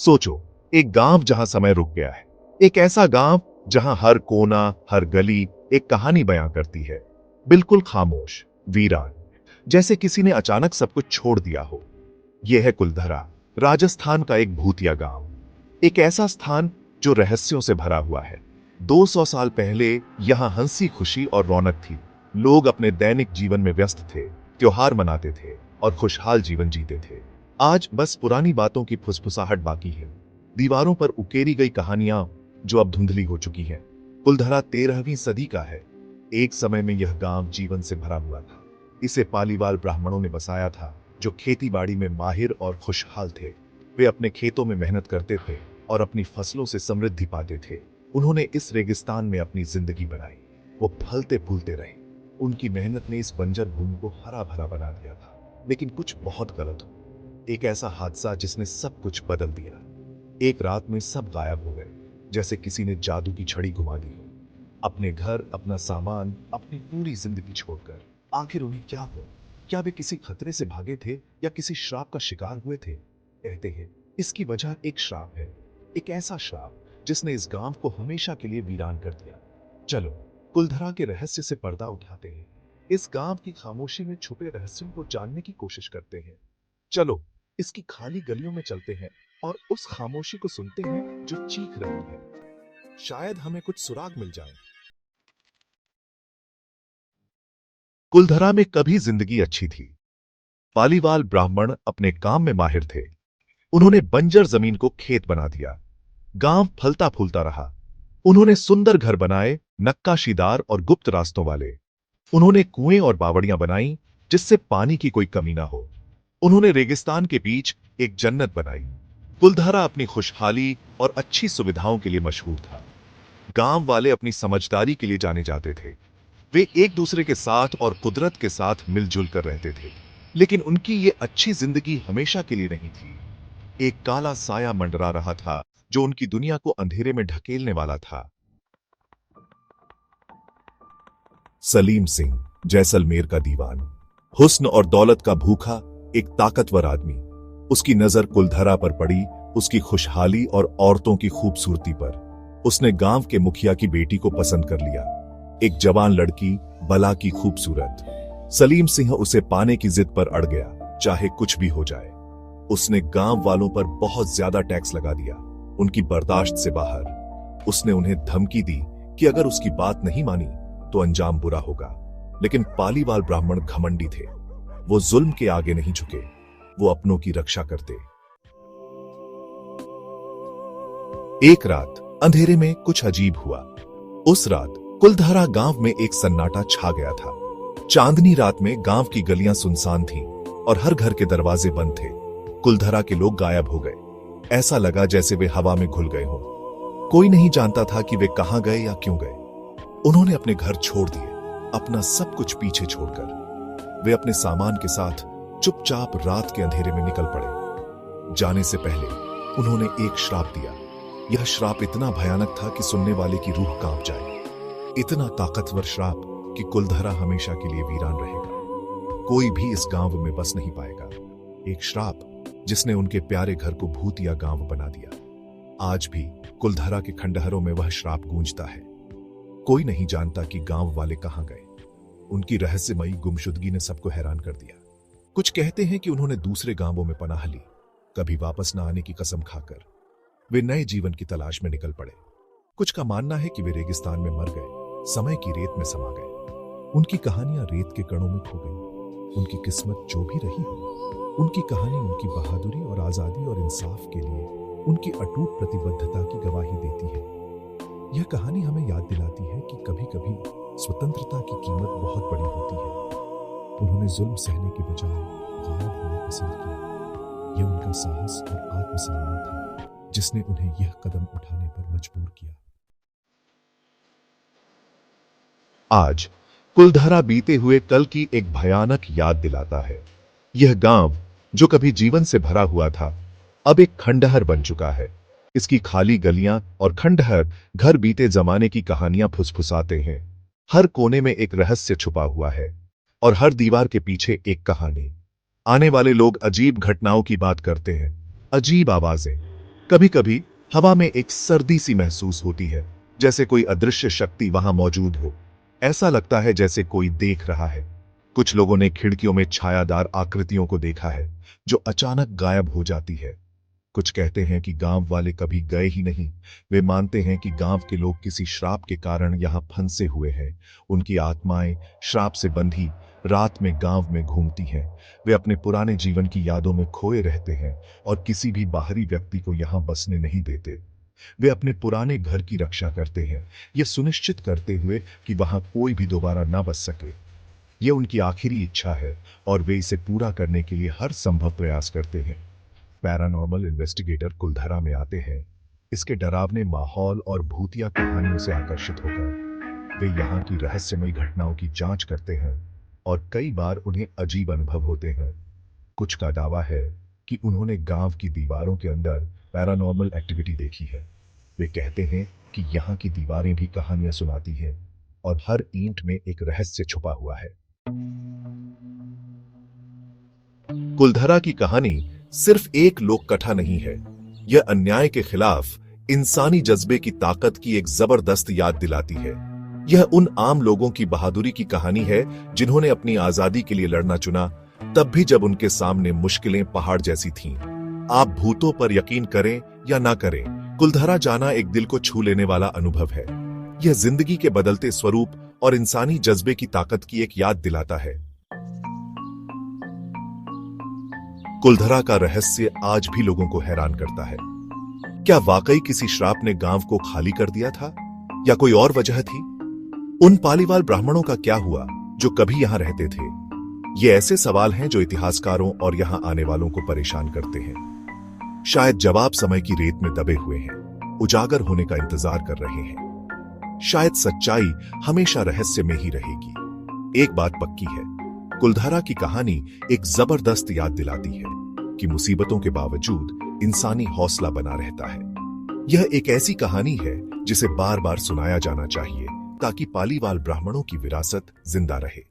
सोचो, एक गांव जहां समय रुक गया है, एक ऐसा गांव जहां हर कोना, हर गली एक कहानी बयां करती है। बिल्कुल खामोश, वीरान, जैसे किसी ने अचानक सब कुछ छोड़ दिया हो। यह है कुलधरा, राजस्थान का एक भूतिया गांव। एक ऐसा स्थान जो रहस्यों से भरा हुआ है। 200 साल पहले यहां हंसी खुशी और रौनक थी। लोग अपने दैनिक जीवन में व्यस्त थे, त्योहार मनाते थे और खुशहाल जीवन जीते थे। आज बस पुरानी बातों की फुसफुसाहट बाकी है, दीवारों पर उकेरी गई कहानियां जो अब धुंधली हो चुकी हैं। कुलधरा 13वीं सदी का है। एक समय में यह गांव जीवन से भरा हुआ था। इसे पालीवाल ब्राह्मणों ने बसाया था, जो खेती बाड़ी में माहिर और खुशहाल थे। वे अपने खेतों में मेहनत करते थे और अपनी फसलों से समृद्धि पाते थे। उन्होंने इस रेगिस्तान में अपनी जिंदगी बनाई। वो फलते फूलते रहे। उनकी मेहनत ने इस बंजर भूमि को हरा भरा बना दिया था। लेकिन कुछ बहुत गलत हो। एक ऐसा हादसा जिसने सब कुछ बदल दिया। एक रात में सब गायब हो गए, जैसे किसी ने जादू की छड़ी घुमा दी हो। अपने घर, अपना सामान, अपनी पूरी जिंदगी छोड़कर। आखिर उन्हें क्या हुआ? क्या वे किसी खतरे से भागे थे या किसी श्राप का शिकार हुए थे? कहते हैं इसकी वजह एक श्राप है, एक ऐसा श्राप जिसने इस गांव को हमेशा के लिए वीरान कर दिया। चलो कुलधरा के रहस्य से पर्दा उठाते हैं। इस गांव की खामोशी में छुपे रहस्यों को जानने की कोशिश करते हैं। चलो इसकी खाली गलियों में चलते हैं और उस खामोशी को सुनते हैं जो चीख रही है। शायद हमें कुछ सुराग मिल जाए। कुलधरा में कभी जिंदगी अच्छी थी। पालीवाल ब्राह्मण अपने काम में माहिर थे। उन्होंने बंजर जमीन को खेत बना दिया। गांव फलता फूलता रहा। उन्होंने सुंदर घर बनाए, नक्काशीदार और गुप्त रास्तों वाले। उन्होंने कुएं और बावड़ियां बनाई, जिससे पानी की कोई कमी ना हो। उन्होंने रेगिस्तान के बीच एक जन्नत बनाई। कुलधरा अपनी खुशहाली और अच्छी सुविधाओं के लिए मशहूर था। गांव वाले अपनी समझदारी के लिए जाने जाते थे। वे एक दूसरे के साथ और कुदरत के साथ मिलजुल कर रहते थे। लेकिन उनकी ये अच्छी जिंदगी हमेशा के लिए नहीं थी। एक काला साया मंडरा रहा था, जो उनकी दुनिया को अंधेरे में ढकेलने वाला था। सलीम सिंह, जैसलमेर का दीवान, हुस्न और दौलत का भूखा, एक ताकतवर आदमी। उसकी नजर कुलधरा पर पड़ी, उसकी खुशहाली और औरतों की खूबसूरती पर। उसने गांव के मुखिया की बेटी को पसंद कर लिया, एक जवान लड़की, बला की खूबसूरत। सलीम सिंह उसे पाने की जिद पर अड़ गया, चाहे कुछ भी हो जाए। उसने गांव वालों पर बहुत ज्यादा टैक्स लगा दिया, उनकी बर्दाश्त से बाहर। उसने उन्हें धमकी दी कि अगर उसकी बात नहीं मानी तो अंजाम बुरा होगा। लेकिन पालीवाल ब्राह्मण घमंडी थे। वो जुल्म के आगे नहीं झुके, वो अपनों की रक्षा करते। एक रात अंधेरे में कुछ अजीब हुआ। उस रात कुलधरा गांव में एक सन्नाटा छा गया था। चांदनी रात में गांव की गलियां सुनसान थीं और हर घर के दरवाजे बंद थे। कुलधरा के लोग गायब हो गए। ऐसा लगा जैसे वे हवा में घुल गए हों। कोई नहीं जानता था कि वे कहां गए या क्यों गए। उन्होंने अपने घर छोड़ दिए, अपना सब कुछ पीछे छोड़कर। वे अपने सामान के साथ चुपचाप रात के अंधेरे में निकल पड़े। जाने से पहले उन्होंने एक श्राप दिया। यह श्राप इतना भयानक था कि सुनने वाले की रूह कांप जाए। इतना ताकतवर श्राप कि कुलधरा हमेशा के लिए वीरान रहेगा। कोई भी इस गांव में बस नहीं पाएगा। एक श्राप जिसने उनके प्यारे घर को भूतिया गांव बना दिया। आज भी कुलधरा के खंडहरों में वह श्राप गूंजता है। कोई नहीं जानता कि गांव वाले कहां गए। उनकी रहस्यमयी गुमशुदगी ने सबको हैरान कर दिया। कुछ कहते हैं कि उन्होंने दूसरे गांवों में पनाह ली, कभी वापस न आने की कसम खाकर वे नए जीवन की तलाश में निकल पड़े। कुछ का मानना है कि वे रेगिस्तान में मर गए, समय की रेत में समा गए। उनकी कहानियां रेत के कणों में खो गई। उनकी किस्मत जो भी रही हो, उनकी कहानी उनकी बहादुरी और आजादी और इंसाफ के लिए उनकी अटूट प्रतिबद्धता की गवाही देती है। यह कहानी हमें याद दिलाती है कि कभी कभी स्वतंत्रता की कीमत बहुत बड़ी होती है। उन्होंने जुल्म सहने के बजाय गायब होना पसंद किया। यह उनका साहस और आत्मसम्मान था जिसने उन्हें यह कदम उठाने पर मजबूर किया। आज कुलधरा बीते हुए कल की एक भयानक याद दिलाता है। यह गांव जो कभी जीवन से भरा हुआ था, अब एक खंडहर बन चुका है। इसकी खाली गलियां और खंडहर घर बीते जमाने की कहानियां फुसफुसाते हैं। हर कोने में एक रहस्य छुपा हुआ है और हर दीवार के पीछे एक कहानी। आने वाले लोग अजीब घटनाओं की बात करते हैं, अजीब आवाजें, कभी कभी हवा में एक सर्दी सी महसूस होती है, जैसे कोई अदृश्य शक्ति वहां मौजूद हो। ऐसा लगता है जैसे कोई देख रहा है। कुछ लोगों ने खिड़कियों में छायादार आकृतियों को देखा है जो अचानक गायब हो जाती है। कुछ कहते हैं कि गांव वाले कभी गए ही नहीं। वे मानते हैं कि गांव के लोग किसी श्राप के कारण यहां फंसे हुए हैं। उनकी आत्माएं श्राप से बंधी रात में गांव में घूमती हैं। वे अपने पुराने जीवन की यादों में खोए रहते हैं और किसी भी बाहरी व्यक्ति को यहां बसने नहीं देते। वे अपने पुराने घर की रक्षा करते हैं, यह सुनिश्चित करते हुए कि वहां कोई भी दोबारा ना बस सके। यह उनकी आखिरी इच्छा है और वे इसे पूरा करने के लिए हर संभव प्रयास करते हैं। पैरानॉर्मल इन्वेस्टिगेटर कुलधरा में आते हैं, इसके डरावने माहौल और भूतिया कहानियों से आकर्षित होकर। वे यहाँ की रहस्यमयी घटनाओं की जांच करते हैं और कई बार उन्हें अजीब अनुभव होते हैं। कुछ का दावा है कि उन्होंने गांव की दीवारों के अंदर पैरानॉर्मल एक्टिविटी देखी है। वे कहते हैं कि यहाँ की दीवारें भी कहानियां सुनाती हैं और हर ईंट में एक रहस्य छुपा हुआ है। कुलधरा की कहानी सिर्फ एक लोक कथा नहीं है, यह अन्याय के खिलाफ इंसानी जज्बे की ताकत की एक जबरदस्त याद दिलाती है। यह उन आम लोगों की बहादुरी की कहानी है जिन्होंने अपनी आजादी के लिए लड़ना चुना, तब भी जब उनके सामने मुश्किलें पहाड़ जैसी थीं। आप भूतों पर यकीन करें या ना करें, कुलधरा जाना एक दिल को छू लेने वाला अनुभव है। यह जिंदगी के बदलते स्वरूप और इंसानी जज्बे की ताकत की एक याद दिलाता है। कुलधरा का रहस्य आज भी लोगों को हैरान करता है। क्या वाकई किसी श्राप ने गांव को खाली कर दिया था या कोई और वजह थी? उन पालीवाल ब्राह्मणों का क्या हुआ जो कभी यहां रहते थे? ये ऐसे सवाल हैं जो इतिहासकारों और यहां आने वालों को परेशान करते हैं। शायद जवाब समय की रेत में दबे हुए हैं, उजागर होने का इंतजार कर रहे हैं। शायद सच्चाई हमेशा रहस्य में ही रहेगी। एक बात पक्की है, कुलधरा की कहानी एक जबरदस्त याद दिलाती है कि मुसीबतों के बावजूद इंसानी हौसला बना रहता है। यह एक ऐसी कहानी है जिसे बार बार सुनाया जाना चाहिए ताकि पालीवाल ब्राह्मणों की विरासत जिंदा रहे।